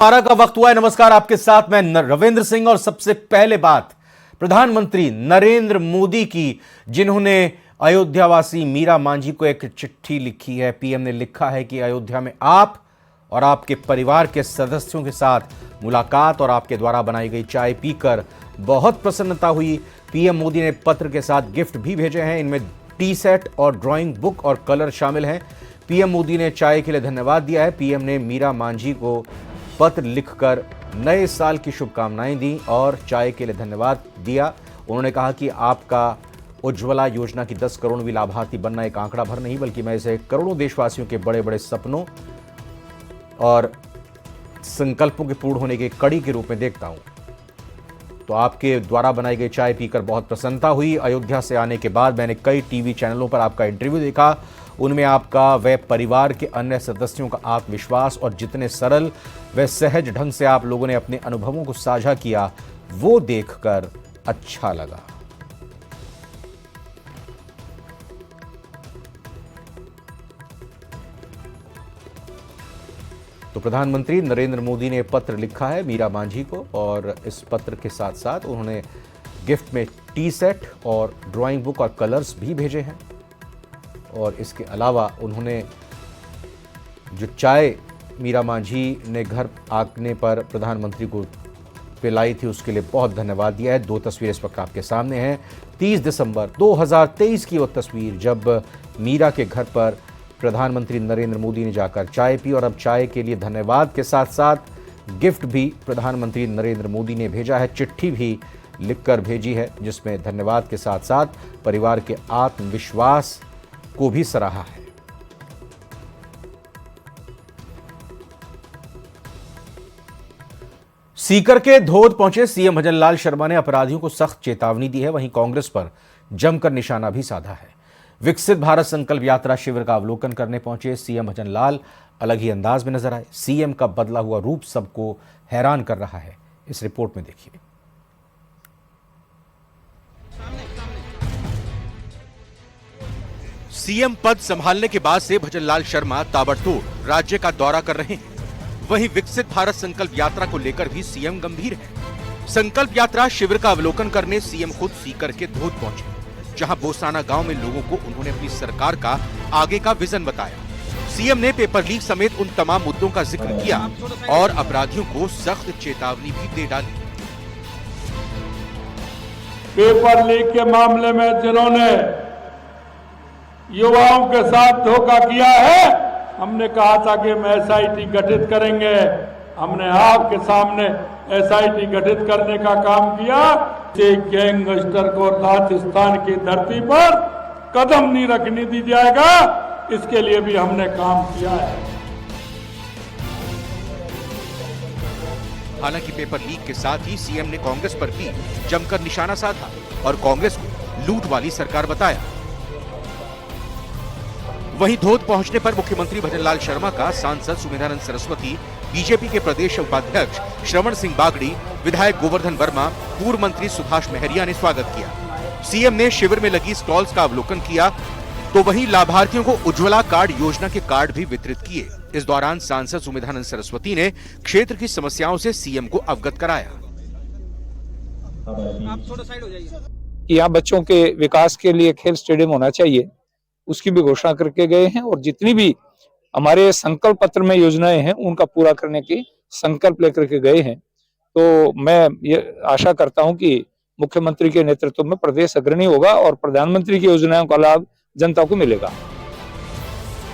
12 का वक्त हुआ है। नमस्कार, आपके साथ मैं रविंद्र सिंह। और सबसे पहले बात प्रधानमंत्री नरेंद्र मोदी की, जिन्होंने अयोध्यावासी मीरा मांझी को एक चिट्ठी लिखी है। पीएम ने लिखा है कि अयोध्या में आप और आपके परिवार के सदस्यों के साथ मुलाकात और आपके द्वारा बनाई गई चाय पीकर बहुत प्रसन्नता हुई। पीएम मोदी ने पत्र के साथ गिफ्ट भी भेजे हैं। इनमें टी सेट और ड्राइंग बुक और कलर शामिल हैं। पीएम मोदी ने चाय के लिए धन्यवाद दिया है। पीएम ने मीरा मांझी को पत्र लिखकर नए साल की शुभकामनाएं दी और चाय के लिए धन्यवाद दिया। उन्होंने कहा कि आपका उज्ज्वला योजना की 10 करोड़वीं लाभार्थी बनना एक आंकड़ा भर नहीं, बल्कि मैं इसे करोड़ों देशवासियों के बड़े बड़े सपनों और संकल्पों के पूर्ण होने की कड़ी के रूप में देखता हूं। तो आपके द्वारा बनाई गई चाय पीकर बहुत प्रसन्नता हुई। अयोध्या से आने के बाद मैंने कई टीवी चैनलों पर आपका इंटरव्यू देखा। उनमें आपका व परिवार के अन्य सदस्यों का आत्मविश्वास और जितने सरल व सहज ढंग से आप लोगों ने अपने अनुभवों को साझा किया, वो देखकर अच्छा लगा। तो प्रधानमंत्री नरेंद्र मोदी ने पत्र लिखा है मीरा मांझी को, और इस पत्र के साथ साथ उन्होंने गिफ्ट में टी सेट और ड्राइंग बुक और कलर्स भी भेजे हैं। और इसके अलावा उन्होंने जो चाय मीरा मांझी ने घर आने पर प्रधानमंत्री को पिलाई थी, उसके लिए बहुत धन्यवाद दिया है। 2 तस्वीरें इस वक्त आपके सामने हैं। 30 दिसंबर 2023 की वो तस्वीर, जब मीरा के घर पर प्रधानमंत्री नरेंद्र मोदी ने जाकर चाय पी। और अब चाय के लिए धन्यवाद के साथ साथ गिफ्ट भी प्रधानमंत्री नरेंद्र मोदी ने भेजा है। चिट्ठी भी लिखकर भेजी है, जिसमें धन्यवाद के साथ साथ परिवार के आत्मविश्वास को भी सराहा है। सीकर के धोद पहुंचे सीएम भजनलाल शर्मा ने अपराधियों को सख्त चेतावनी दी है। वहीं कांग्रेस पर जमकर निशाना भी साधा है। विकसित भारत संकल्प यात्रा शिविर का अवलोकन करने पहुंचे सीएम भजनलाल अलग ही अंदाज में नजर आए। सीएम का बदला हुआ रूप सबको हैरान कर रहा है। इस रिपोर्ट में देखिए। सीएम पद संभालने के बाद से भजनलाल शर्मा ताबड़तोड़ राज्य का दौरा कर रहे हैं। वहीं विकसित भारत संकल्प यात्रा को लेकर भी सीएम गंभीर है। संकल्प यात्रा शिविर का अवलोकन करने सीएम खुद सीकर के धोद पहुंचे, जहां बोसाना गांव में लोगों को उन्होंने अपनी सरकार का आगे का विजन बताया। सीएम ने पेपर लीक समेत उन तमाम मुद्दों का जिक्र किया और अपराधियों को सख्त चेतावनी भी दे डाली। पेपर लीक के मामले में जिन्होंने युवाओं के साथ धोखा किया है, हमने कहा था कि हम एसआईटी गठित करेंगे। हमने आपके सामने एसआईटी गठित करने का काम किया। एक गैंगस्टर को राजस्थान की धरती पर कदम नहीं रखने दी जाएगा, इसके लिए भी हमने काम किया है। हालांकि पेपर लीक के साथ ही सीएम ने कांग्रेस पर भी जमकर निशाना साधा और कांग्रेस को लूट वाली सरकार बताया। वहीं धोद पहुंचने पर मुख्यमंत्री भजनलाल शर्मा का सांसद सुमेधानंद सरस्वती, बीजेपी के प्रदेश उपाध्यक्ष श्रवण सिंह बागड़ी, विधायक गोवर्धन वर्मा, पूर्व मंत्री सुभाष महरिया ने स्वागत किया। सीएम ने शिविर में लगी स्टॉल्स का अवलोकन किया, तो वहीं लाभार्थियों को उज्ज्वला कार्ड योजना के कार्ड भी वितरित किए। इस दौरान सांसद सुमेधानंद सरस्वती ने क्षेत्र की समस्याओं से सीएम को अवगत कराया। आप थोड़ा साइड हो जाइए। यहाँ बच्चों के विकास के लिए खेल स्टेडियम होना चाहिए, उसकी भी घोषणा करके गए हैं। और जितनी भी हमारे संकल्प पत्र में योजनाएं हैं, उनका पूरा करने की संकल्प लेकर के गए हैं। तो मैं ये आशा करता हूं कि मुख्यमंत्री के नेतृत्व में प्रदेश अग्रणी होगा और प्रधानमंत्री की योजनाओं का लाभ जनता को मिलेगा।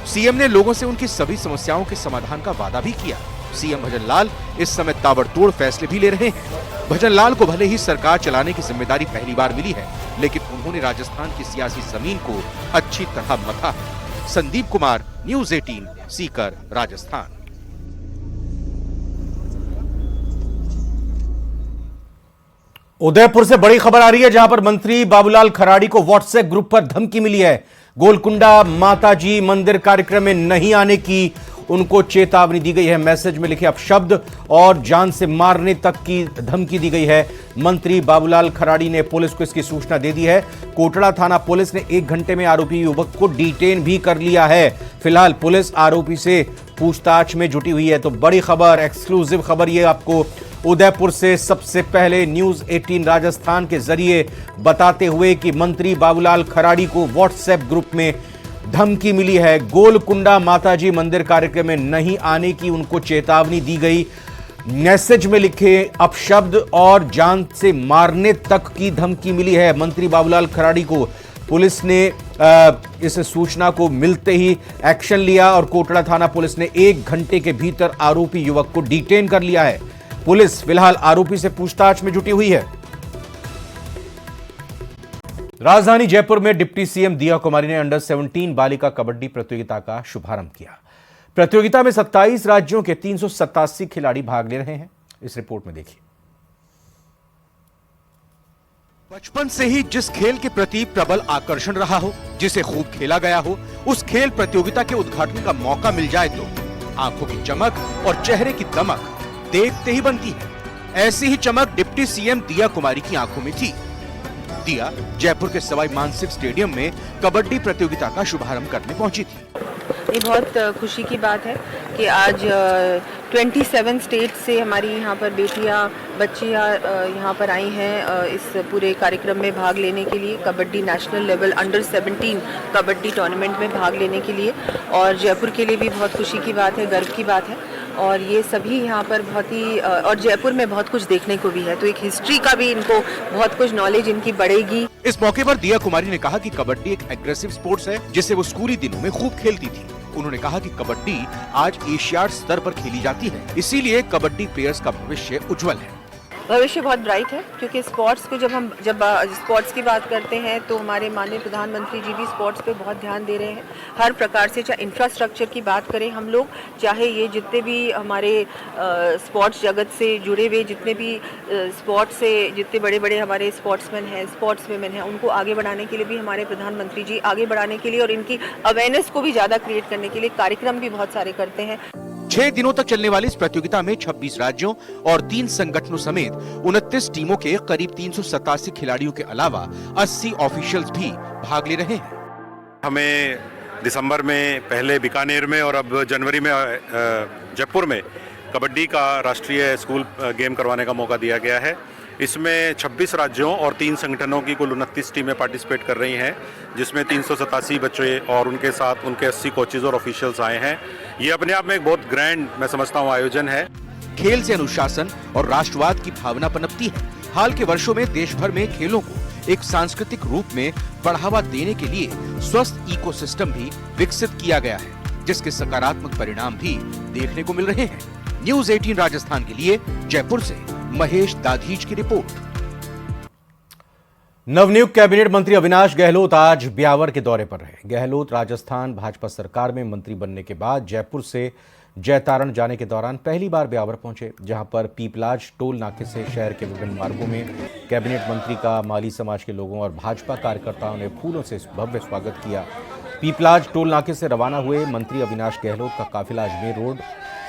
सीएम ने लोगों से उनकी सभी समस्याओं के समाधान का वादा भी किया। सीएम भजनलाल इस समय ताबड़तोड़ फैसले भी ले रहे हैं। भजनलाल को भले ही सरकार चलाने की जिम्मेदारी पहली बार मिली है, लेकिन उन्होंने राजस्थान की सियासी जमीन को अच्छी तरह मथा है। संदीप कुमार, न्यूज़ 18, सीकर, राजस्थान। उदयपुर से बड़ी खबर आ रही है, जहां पर मंत्री बाबूलाल खराड़ी को व्हाट्सएप ग्रुप पर धमकी मिली है। गोलकुंडा माताजी मंदिर कार्यक्रम में नहीं आने की उनको चेतावनी दी गई है। मैसेज में लिखे अपशब्द और जान से मारने तक की धमकी दी गई है। मंत्री बाबूलाल खराड़ी ने पुलिस को इसकी सूचना दे दी है। कोटड़ा थाना पुलिस ने 1 घंटे में आरोपी युवक को डिटेन भी कर लिया है। फिलहाल पुलिस आरोपी से पूछताछ में जुटी हुई है। तो बड़ी खबर, एक्सक्लूसिव खबर ये आपको उदयपुर से सबसे पहले न्यूज 18 राजस्थान के जरिए बताते हुए कि मंत्री बाबूलाल खराड़ी को व्हाट्सएप ग्रुप में धमकी मिली है। गोलकुंडा माताजी मंदिर कार्यक्रम में नहीं आने की उनको चेतावनी दी गई। मैसेज में लिखे अपशब्द और जान से मारने तक की धमकी मिली है। मंत्री बाबूलाल खराड़ी को पुलिस ने इस सूचना को मिलते ही एक्शन लिया और कोटड़ा थाना पुलिस ने 1 घंटे के भीतर आरोपी युवक को डिटेन कर लिया है। पुलिस फिलहाल आरोपी से पूछताछ में जुटी हुई है। राजधानी जयपुर में डिप्टी सीएम दिया कुमारी ने अंडर 17 बालिका कबड्डी प्रतियोगिता का शुभारंभ किया। प्रतियोगिता में 27 राज्यों के 387 खिलाड़ी भाग ले रहे हैं। इस रिपोर्ट में देखिए। बचपन से ही जिस खेल के प्रति प्रबल आकर्षण रहा हो, जिसे खूब खेला गया हो, उस खेल प्रतियोगिता के उद्घाटन का मौका मिल जाए तो आंखों की चमक और चेहरे की दमक देखते ही बनती है। ऐसी ही चमक डिप्टी सीएम दिया कुमारी की आंखों में थी। दिया जयपुर के सवाई मानसिंह स्टेडियम में कबड्डी प्रतियोगिता का शुभारंभ करने पहुंची थी। ये बहुत खुशी की बात है कि आज 27 स्टेट से हमारी यहाँ पर बेटियाँ बच्चियाँ यहाँ पर आई हैं इस पूरे कार्यक्रम में भाग लेने के लिए, kabaddi national level under 17 kabaddi tournament में भाग लेने के लिए। और जयपुर के लिए भी बहुत खुशी की बात है, गर्व की बात है। और ये सभी यहाँ पर बहुत ही और जयपुर में बहुत कुछ देखने को भी है, तो एक हिस्ट्री का भी इनको बहुत कुछ नॉलेज इनकी बढ़ेगी। इस मौके पर दिया कुमारी ने कहा कि कबड्डी एक एग्रेसिव स्पोर्ट्स है जिसे वो स्कूली दिनों में खूब खेलती थी। उन्होंने कहा कि कबड्डी आज एशियाड स्तर पर खेली जाती है, इसीलिए कबड्डी प्लेयर्स का भविष्य उज्जवल है। भविष्य बहुत ब्राइट है, क्योंकि स्पोर्ट्स को जब स्पोर्ट्स की बात करते हैं तो हमारे माननीय प्रधानमंत्री जी भी स्पोर्ट्स पे बहुत ध्यान दे रहे हैं। हर प्रकार से, चाहे इंफ्रास्ट्रक्चर की बात करें हम लोग, चाहे ये जितने भी हमारे स्पोर्ट्स जगत से जुड़े हुए जितने भी स्पोर्ट्स से जितने बड़े बड़े हमारे स्पोर्ट्समैन हैं, स्पोर्ट्स वुमेन हैं, उनको आगे बढ़ाने के लिए भी हमारे प्रधानमंत्री जी आगे बढ़ाने के लिए और इनकी अवेयरनेस को भी ज़्यादा क्रिएट करने के लिए कार्यक्रम भी बहुत सारे करते हैं। 6 दिनों तक चलने वाली इस प्रतियोगिता में 26 राज्यों और 3 संगठनों समेत 29 टीमों के करीब 387 खिलाड़ियों के अलावा 80 ऑफिशियल्स भी भाग ले रहे हैं। हमें दिसंबर में पहले बीकानेर में और अब जनवरी में जयपुर में कबड्डी का राष्ट्रीय स्कूल गेम करवाने का मौका दिया गया है। इसमें 26 राज्यों और 3 संगठनों की कुल 29 टीमें पार्टिसिपेट कर रही हैं, जिसमें 387 बच्चे और उनके साथ उनके 80 कोचेज और ऑफिशियल्स आए हैं। ये अपने आप में एक बहुत ग्रैंड, मैं समझता हूँ, आयोजन है। खेल से अनुशासन और राष्ट्रवाद की भावना पनपती है। हाल के वर्षों में देश भर में खेलों को एक सांस्कृतिक रूप में बढ़ावा देने के लिए स्वस्थ इकोसिस्टम भी विकसित किया गया है, जिसके सकारात्मक परिणाम भी देखने को मिल रहे हैं। न्यूज 18 राजस्थान के लिए जयपुर से महेश दाधीच की रिपोर्ट। नवनियुक्त कैबिनेट मंत्री अविनाश गहलोत आज ब्यावर के दौरे पर रहे। गहलोत राजस्थान भाजपा सरकार में मंत्री बनने के बाद जयपुर से जयतारण जाने के दौरान पहली बार ब्यावर पहुंचे, जहां पर पीपलाज टोल नाके से शहर के विभिन्न मार्गों में कैबिनेट मंत्री का माली समाज के लोगों और भाजपा कार्यकर्ताओं ने फूलों से भव्य स्वागत किया। पीपलाज टोल नाके से रवाना हुए मंत्री अविनाश गहलोत का काफिला अजमेर रोड,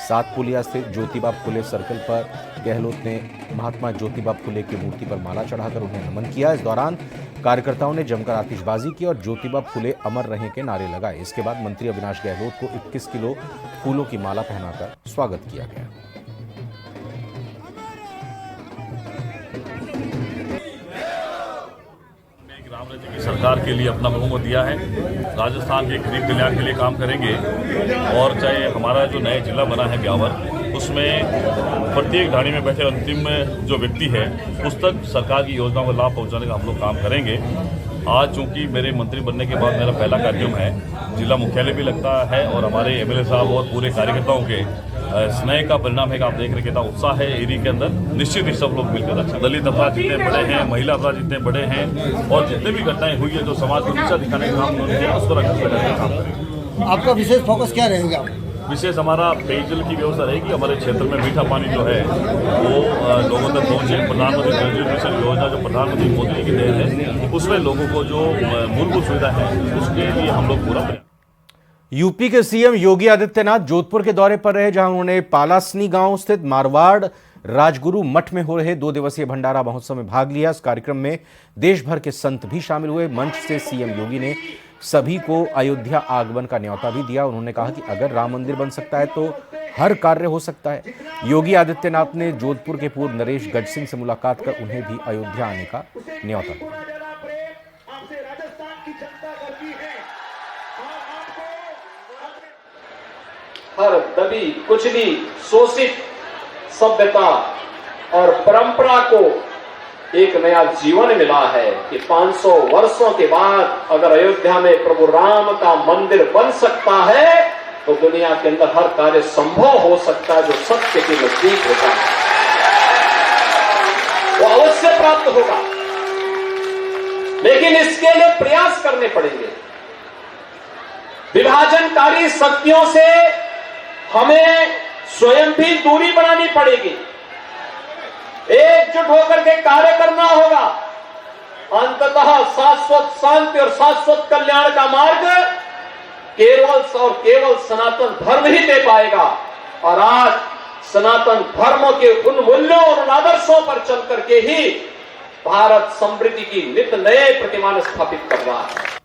सातपुलिया स्थित ज्योतिबा फुले सर्कल पर गहलोत ने महात्मा ज्योतिबा फुले की मूर्ति पर माला चढ़ाकर उन्हें नमन किया। इस दौरान कार्यकर्ताओं ने जमकर आतिशबाजी की और ज्योतिबा फुले अमर रहें के नारे लगाए। इसके बाद मंत्री अविनाश गहलोत को 21 किलो फूलों की माला पहनाकर स्वागत किया गया। राम राज्य की सरकार के लिए अपना बहुमत दिया है। राजस्थान के गरीब कल्याण के लिए काम करेंगे और चाहे हमारा जो नया जिला बना है ब्यावर, उसमें प्रत्येक ढाणी में बैठे अंतिम जो व्यक्ति है उस तक सरकार की योजनाओं का लाभ पहुंचाने का हम लोग काम करेंगे। आज चूंकि मेरे मंत्री बनने के बाद मेरा पहला कार्यक्रम है, जिला मुख्यालय भी लगता है और हमारे एमएलए साहब और पूरे कार्यकर्ताओं के स्नेह का परिणाम है कि आप देख रहे कितना उत्साह है एरिया के अंदर। निश्चित ही सब लोग मिलकर अच्छा, दलित अपराध जितने बड़े हैं, महिला अपराध जितने बड़े हैं और जितने भी घटनाएं हुई है जो समाज को नीचा दिखाने का काम उन्होंने किया, उस पर अगर काम करेंगे। आपका विशेष फोकस क्या रहेगा? विशेष हमारा पेयजल की व्यवस्था रहेगी। हमारे क्षेत्र में मीठा पानी जो है वो लोगों तक पहुँचे। प्रधानमंत्री जल मिशन योजना जो प्रधानमंत्री मोदी जी की देन है, उसमें लोगों को जो मूलभूत सुविधा है उसके लिए हम लोग पूरा करें। यूपी के सीएम योगी आदित्यनाथ जोधपुर के दौरे पर रहे, जहां उन्होंने पालासनी गांव स्थित मारवाड़ राजगुरु मठ में हो रहे 2 दिवसीय भंडारा महोत्सव में भाग लिया। इस कार्यक्रम में देश भर के संत भी शामिल हुए। मंच से सीएम योगी ने सभी को अयोध्या आगमन का न्योता भी दिया। उन्होंने कहा कि अगर राम मंदिर बन सकता है तो हर कार्य हो सकता है। योगी आदित्यनाथ ने जोधपुर के पूर्व नरेश गज सिंह से मुलाकात कर उन्हें भी अयोध्या आने का न्योता दिया। हर दबी कुचली शोषित सभ्यता और परंपरा को एक नया जीवन मिला है कि 500 वर्षों के बाद अगर अयोध्या में प्रभु राम का मंदिर बन सकता है तो दुनिया के अंदर हर कार्य संभव हो सकता है जो सत्य के नजदीक होता है वो अवश्य प्राप्त होगा, लेकिन इसके लिए प्रयास करने पड़ेंगे। विभाजनकारी शक्तियों से हमें स्वयं भी दूरी बनानी पड़ेगी, एकजुट होकर के कार्य करना होगा। अंततः शाश्वत शांति और शाश्वत कल्याण का मार्ग केवल सनातन धर्म ही दे पाएगा। और आज सनातन धर्म के उन मूल्यों और उन आदर्शों पर चल करके ही भारत समृद्धि की नित नए प्रतिमान स्थापित कर रहा है।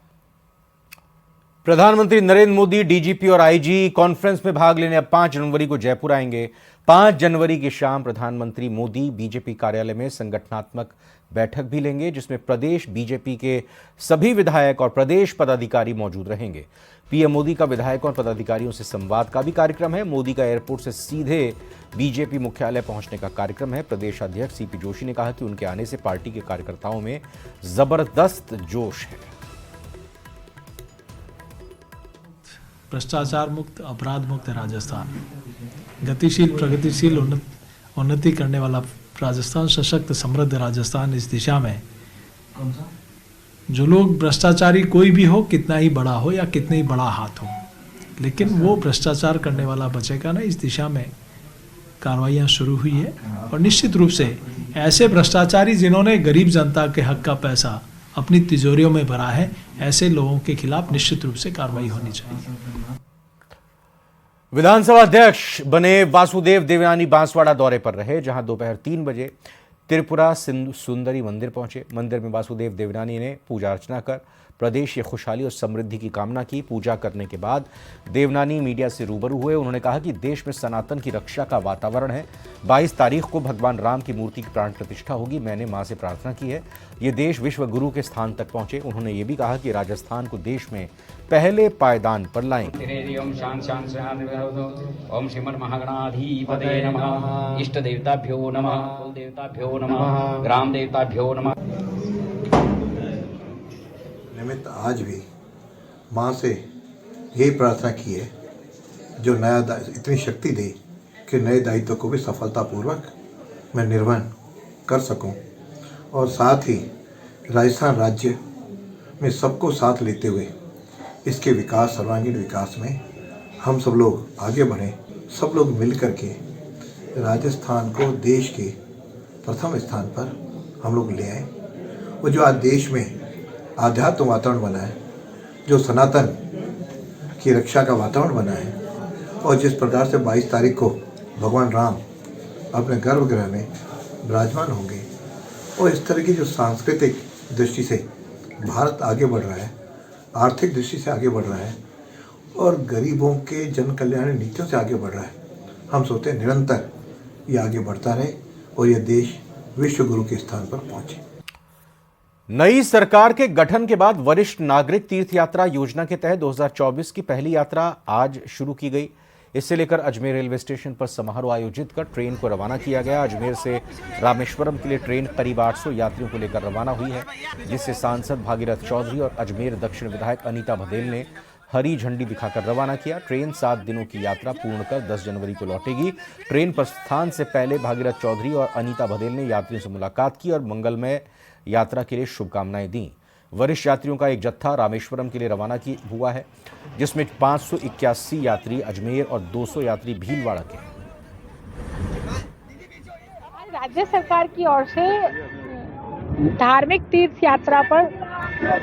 प्रधानमंत्री नरेंद्र मोदी डीजीपी और आईजी कॉन्फ्रेंस में भाग लेने अब 5 जनवरी को जयपुर आएंगे। 5 जनवरी की शाम प्रधानमंत्री मोदी बीजेपी कार्यालय में संगठनात्मक बैठक भी लेंगे, जिसमें प्रदेश बीजेपी के सभी विधायक और प्रदेश पदाधिकारी मौजूद रहेंगे। पीएम मोदी का विधायकों और पदाधिकारियों से संवाद का भी कार्यक्रम है। मोदी का एयरपोर्ट से सीधे बीजेपी मुख्यालय पहुंचने का कार्यक्रम है। प्रदेश अध्यक्ष सीपी जोशी ने कहा कि उनके आने से पार्टी के कार्यकर्ताओं में जबरदस्त जोश है। भ्रष्टाचार मुक्त, अपराध मुक्त राजस्थान, गतिशील, प्रगतिशील, उन्नति करने वाला राजस्थान, सशक्त समृद्ध राजस्थान। इस दिशा में जो लोग भ्रष्टाचारी कोई भी हो, कितना ही बड़ा हो या कितना ही बड़ा हाथ हो, लेकिन वो भ्रष्टाचार करने वाला बचेगा ना। इस दिशा में कार्रवाइयाँ शुरू हुई है और निश्चित रूप से ऐसे भ्रष्टाचारी जिन्होंने गरीब जनता के हक का पैसा अपनी तिजोरियों में भरा है, ऐसे लोगों के खिलाफ निश्चित रूप से कार्रवाई होनी चाहिए। विधानसभा अध्यक्ष बने वासुदेव देवयानी बांसवाड़ा दौरे पर रहे, जहां दोपहर 3 बजे त्रिपुरा सुंदरी मंदिर पहुंचे। मंदिर में वासुदेव देवयानी ने पूजा अर्चना कर प्रदेश की खुशहाली और समृद्धि की कामना की। पूजा करने के बाद देवयानी मीडिया से रूबरू हुए। उन्होंने कहा कि देश में सनातन की रक्षा का वातावरण है। 22 तारीख को भगवान राम की मूर्ति की प्राण प्रतिष्ठा होगी। मैंने मां से प्रार्थना की है ये देश विश्व गुरु के स्थान तक पहुंचे। उन्होंने ये भी कहा कि राजस्थान को देश में पहले पायदान पर लाएंगे। ओम श्रीमन महागणाधिपतये नमः। इष्ट देवताभ्यो नमः, कुल देवताभ्यो नमः, ग्राम देवताभ्यो नमः। निमित्त आज भी माँ से यही प्रार्थना की है जो नया इतनी शक्ति दे कि नए दायित्व को भी सफलतापूर्वक मैं निर्वहन कर सकूं, और साथ ही राजस्थान राज्य में सबको साथ लेते हुए इसके विकास, सर्वांगीण विकास में हम सब लोग आगे बढ़ें। सब लोग मिल कर के राजस्थान को देश के प्रथम स्थान पर हम लोग ले आए। वो जो आज देश में आध्यात्म वातावरण बना है, जो सनातन की रक्षा का वातावरण बना है, और जिस प्रकार से 22 तारीख को भगवान राम अपने गर्भगृह में विराजमान होंगे, और इस तरह की जो सांस्कृतिक दृष्टि से भारत आगे बढ़ रहा है, आर्थिक दृष्टि से आगे बढ़ रहा है, और गरीबों के जन कल्याण नीतियों से आगे बढ़ रहा है, हम सोचते हैं निरंतर ये आगे बढ़ता रहे और ये देश विश्व गुरु के स्थान पर पहुंचे। नई सरकार के गठन के बाद वरिष्ठ नागरिक तीर्थ यात्रा योजना के तहत 2024 की पहली यात्रा आज शुरू की गई। इससे लेकर अजमेर रेलवे स्टेशन पर समारोह आयोजित कर ट्रेन को रवाना किया गया। अजमेर से रामेश्वरम के लिए ट्रेन करीब 800 यात्रियों को लेकर रवाना हुई है, जिससे सांसद भागीरथ चौधरी और अजमेर दक्षिण विधायक अनीता भदेल ने हरी झंडी दिखाकर रवाना किया। ट्रेन 7 दिनों की यात्रा पूर्ण कर 10 जनवरी को लौटेगी। ट्रेन प्रस्थान से पहले भागीरथ चौधरी और अनीता भदेल ने यात्रियों से मुलाकात की और मंगलमय यात्रा के लिए शुभकामनाएं दी। वरिष्ठ यात्रियों का एक जत्था रामेश्वरम के लिए रवाना हुआ है, जिसमें 581 यात्री अजमेर और 200 यात्री भीलवाड़ा के। राज्य सरकार की ओर से धार्मिक तीर्थ यात्रा पर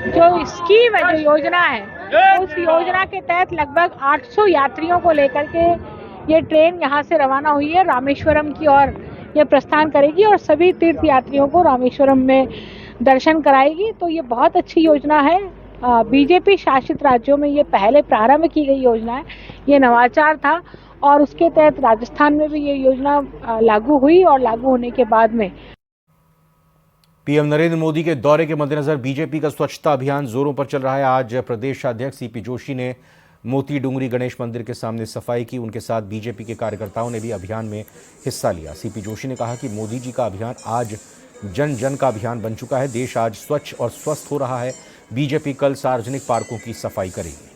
जो स्कीम है, जो योजना है, उस योजना के तहत लगभग 800 यात्रियों को लेकर के ये ट्रेन यहाँ से रवाना हुई है। रामेश्वरम की ओर ये प्रस्थान करेगी और सभी तीर्थ यात्रियों को रामेश्वरम में दर्शन कराएगी। तो ये बहुत अच्छी योजना है बीजेपी शासित राज्यों में ये पहले प्रारंभ की गई योजना है। ये नवाचार था और उसके तहत राजस्थान में भी ये योजना लागू हुई और लागू होने के बाद में पीएम नरेंद्र मोदी के दौरे के मद्देनजर बीजेपी का स्वच्छता अभियान जोरों पर चल रहा है। आज प्रदेश अध्यक्ष सीपी जोशी ने मोती डूंगरी गणेश मंदिर के सामने सफाई की। उनके साथ बीजेपी के कार्यकर्ताओं ने भी अभियान में हिस्सा लिया। सीपी जोशी ने कहा कि मोदी जी का अभियान आज जन जन का अभियान बन चुका है। देश आज स्वच्छ और स्वस्थ हो रहा है। बीजेपी कल सार्वजनिक पार्कों की सफाई करेगी।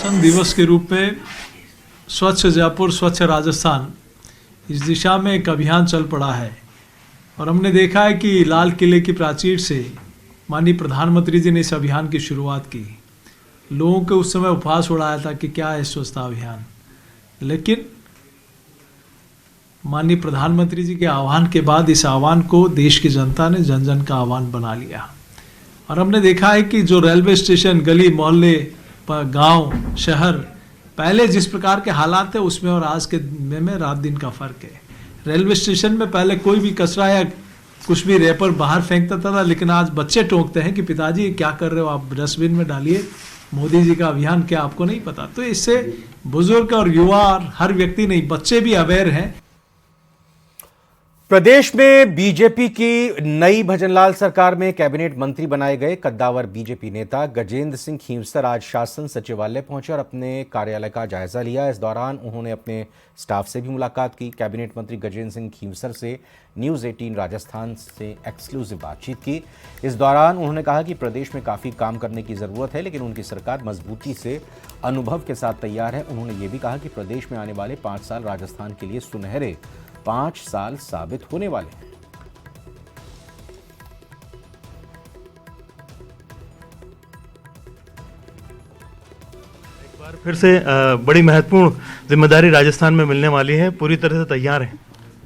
संघ दिवस के रूप में स्वच्छ जयपुर स्वच्छ राजस्थान इस दिशा में एक अभियान चल पड़ा है और हमने देखा है कि लाल किले की प्राचीर से माननीय प्रधानमंत्री जी ने इस अभियान की शुरुआत की। लोगों के उस समय उपहास उड़ाया था कि क्या है स्वच्छता अभियान, लेकिन माननीय प्रधानमंत्री जी के आह्वान के बाद इस आह्वान को देश की जनता ने जन जन का आह्वान बना लिया और हमने देखा है कि जो रेलवे स्टेशन, गली मोहल्ले, गांव, शहर पहले जिस प्रकार के हालात थे उसमें और आज के में रात दिन का फर्क है। रेलवे स्टेशन में पहले कोई भी कचरा या कुछ भी रैपर बाहर फेंकता था, लेकिन आज बच्चे टोकते हैं कि पिताजी क्या कर रहे हो, आप डस्टबिन में डालिए, मोदी जी का अभियान क्या आपको नहीं पता। तो इससे बुजुर्ग और युवा और हर व्यक्ति नहीं, बच्चे भी अवेयर हैं। प्रदेश में बीजेपी की नई भजनलाल सरकार में कैबिनेट मंत्री बनाए गए कद्दावर बीजेपी नेता गजेंद्र सिंह खींवसर आज शासन सचिवालय पहुंचे और अपने कार्यालय का जायजा लिया। इस दौरान उन्होंने अपने स्टाफ से भी मुलाकात की। कैबिनेट मंत्री गजेंद्र सिंह खींवसर से न्यूज़ 18 राजस्थान से एक्सक्लूसिव बातचीत की। इस दौरान उन्होंने कहा कि प्रदेश में काफ़ी काम करने की ज़रूरत है, लेकिन उनकी सरकार मजबूती से अनुभव के साथ तैयार है। उन्होंने ये भी कहा कि प्रदेश में आने वाले 5 साल राजस्थान के लिए सुनहरे 5 साल साबित होने वाले हैं। एक बार फिर से बड़ी महत्वपूर्ण जिम्मेदारी राजस्थान में मिलने वाली है, पूरी तरह से तैयार है।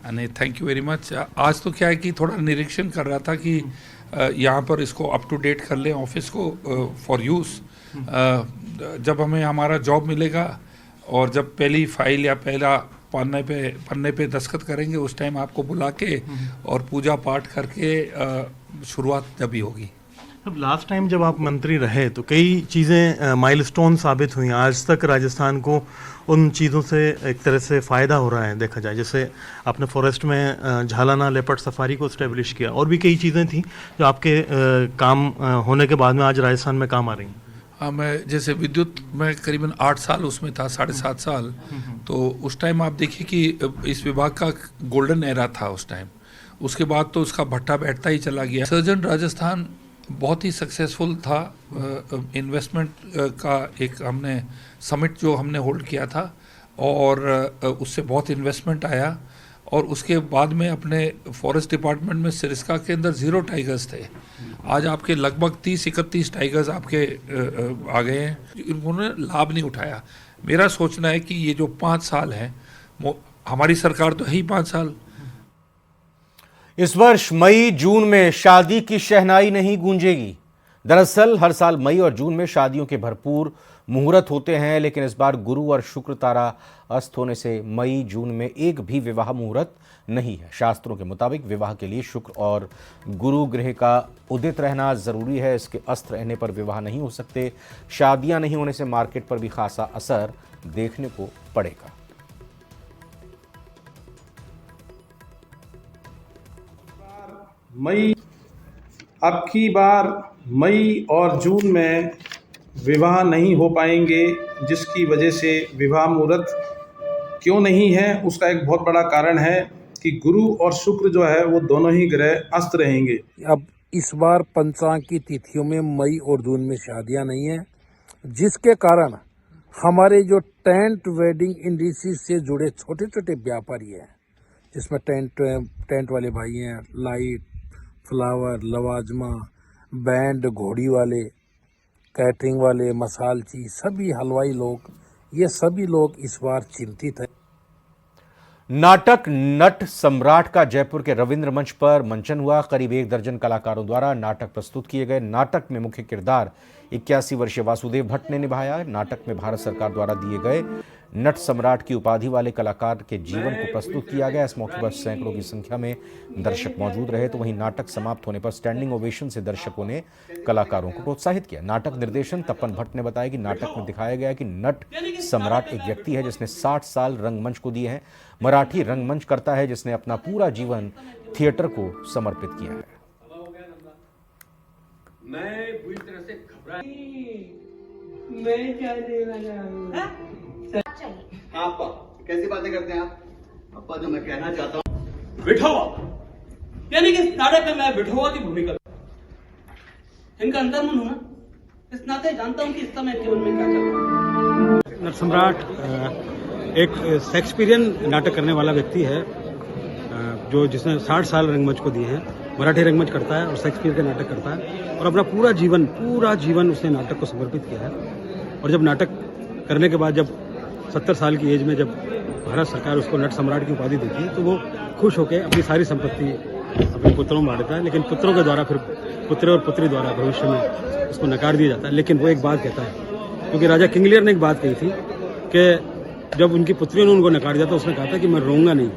नहीं, थैंक यू वेरी मच। आज तो क्या है कि थोड़ा निरीक्षण कर रहा था कि यहाँ पर इसको अप टू डेट कर लें ऑफिस को फॉर यूज़। जब हमें हमारा जॉब मिलेगा और जब पहली फाइल या पहला पन्ने पे दस्तखत करेंगे, उस टाइम आपको बुला के और पूजा पाठ करके शुरुआत जब भी होगी। अब लास्ट टाइम जब आप मंत्री रहे तो कई चीज़ें माइलस्टोन साबित हुई। आज तक राजस्थान को उन चीज़ों से एक तरह से फ़ायदा हो रहा है देखा जाए। जैसे आपने फॉरेस्ट में झालाना लेपर्ड सफारी को इस्टेब्लिश किया, और भी कई चीज़ें थी जो आपके काम होने के बाद में आज राजस्थान में काम आ रही हैं। हाँ, मैं जैसे विद्युत में करीबन 8 साल उसमें था, 7.5 साल। तो उस टाइम आप देखिए कि इस विभाग का गोल्डन एरा था उस टाइम। उसके बाद तो उसका भट्टा बैठता ही चला गया। सर्जन राजस्थान बहुत ही सक्सेसफुल था। इन्वेस्टमेंट का एक हमने समिट जो हमने होल्ड किया था और उससे बहुत इन्वेस्टमेंट आया। और उसके बाद में अपने फॉरेस्ट डिपार्टमेंट में सिरस्का के अंदर 0 टाइगर्स थे। आज आपके लगभग 30-31 टाइगर्स आपके आ गए हैं। इन्होंने लाभ नहीं उठाया। मेरा सोचना है कि ये जो 5 साल है, हमारी सरकार तो है ही 5 साल। इस वर्ष मई जून में शादी की शहनाई नहीं गूंजेगी। दरअसल हर साल मई और जून में शादियों के भरपूर मुहूर्त होते हैं, लेकिन इस बार गुरु और शुक्र तारा अस्त होने से मई जून में एक भी विवाह मुहूर्त नहीं है। शास्त्रों के मुताबिक विवाह के लिए शुक्र और गुरु ग्रह का उदित रहना जरूरी है। इसके अस्त रहने पर विवाह नहीं हो सकते। शादियां नहीं होने से मार्केट पर भी खासा असर देखने को पड़ेगा। अब की बार मई और जून में विवाह नहीं हो पाएंगे, जिसकी वजह से विवाह मुहूर्त क्यों नहीं है उसका एक बहुत बड़ा कारण है कि गुरु और शुक्र जो है वो दोनों ही ग्रह अस्त रहेंगे। अब इस बार पंचांग की तिथियों में मई और जून में शादियां नहीं है, जिसके कारण हमारे जो टेंट वेडिंग इंडस्ट्री से जुड़े छोटे छोटे व्यापारी हैं, जिसमें टेंट वाले भाई हैं, लाइट, फ्लावर, लवाजमा, बैंड, घोड़ी वाले, कैटरिंग वाले, मसालची, सभी हलवाई लोग, ये सभी लोग इस बार चिंतित हैं। नाटक नट सम्राट का जयपुर के रविंद्र मंच पर मंचन हुआ। करीब 1 दर्जन कलाकारों द्वारा नाटक प्रस्तुत किए गए। नाटक में मुख्य किरदार 81 वर्षीय वासुदेव भट्ट ने निभाया। नाटक में भारत सरकार द्वारा दिए गए नट सम्राट की उपाधि वाले कलाकार के जीवन को प्रस्तुत किया गया। इस मौके पर सैकड़ों की संख्या में दर्शक मौजूद रहे। तो वहीं नाटक समाप्त होने पर स्टैंडिंग ओवेशन से दर्शकों ने कलाकारों को प्रोत्साहित किया। नाटक निर्देशन तपन भट्ट ने बताया कि नाटक में दिखाया गया कि नट सम्राट एक व्यक्ति है जिसने 60 साल रंगमंच को दिए हैं। मराठी रंगमंच करता है जिसने अपना पूरा जीवन थिएटर को समर्पित किया है। मैं बुरी तरह से घबरा मैं जाने वाला हूं। आप कैसी बातें करते हैं आप? अप्पा जो मैं कहना चाहता हूँ, विठोवा यानी कि इस नाटक में मैं विठोवा की भूमिका, इनका अंतर्मन हूं ना, इस नाते जानता हूं कि इस समय जीवन में क्या चल रहा है। नट सम्राट एक शेक्सपियरियन नाटक करने वाला व्यक्ति है जो जिसने 60 साल रंगमंच को दिए हैं। मराठी रंगमंच करता है और शेक्सपियर का नाटक करता है और अपना पूरा जीवन उसने नाटक को समर्पित किया है। और जब नाटक करने के बाद जब 70 साल की एज में जब भारत सरकार उसको नट सम्राट की उपाधि देती है तो वो खुश होकर अपनी सारी संपत्ति अपने पुत्रों में बांट देता है। लेकिन पुत्रों के द्वारा फिर पुत्र और पुत्री द्वारा भविष्य में उसको नकार दिया जाता है। लेकिन वो एक बात कहता है, क्योंकि राजा किंग लियर ने एक बात कही थी कि जब उनकी पुत्रियों ने उनको नकार दिया तो उसने कहा था कि मैं रोऊंगा नहीं।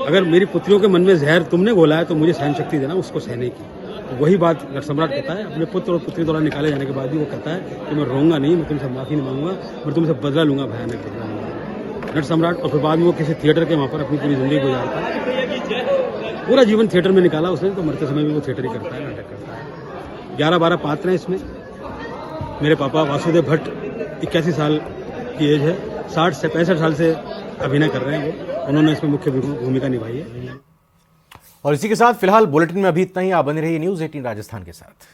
अगर मेरी पुत्रियों के मन में जहर तुमने घोला है तो मुझे सहन शक्ति देना उसको सहने की। तो वही बात नट सम्राट कहता है। अपने पुत्र और पुत्री द्वारा निकाले जाने के बाद भी वो कहता है कि मैं रोऊंगा नहीं, मैं तुमसे माफी नहीं मांगूंगा, मैं तुमसे बदला लूंगा, भयानक बदला लूंगा। नट सम्राट और फिर बाद में वो किसी थिएटर के वहां पर अपनी पूरी जिंदगी गुजारता है। पूरा जीवन थिएटर में निकाला उसने, तो मरते समय भी वो थिएटर ही करता है, नाटक करता है। 11-12 पात्र हैं इसमें। मेरे पापा वासुदेव भट्ट 81 साल की एज है, 60 से 65 साल से अभिनय कर रहे हैं वो। उन्होंने इसमें मुख्य भूमिका निभाई है। और इसी के साथ फिलहाल बुलेटिन में अभी इतना ही। आप बने रहिए न्यूज़ 18 राजस्थान के साथ।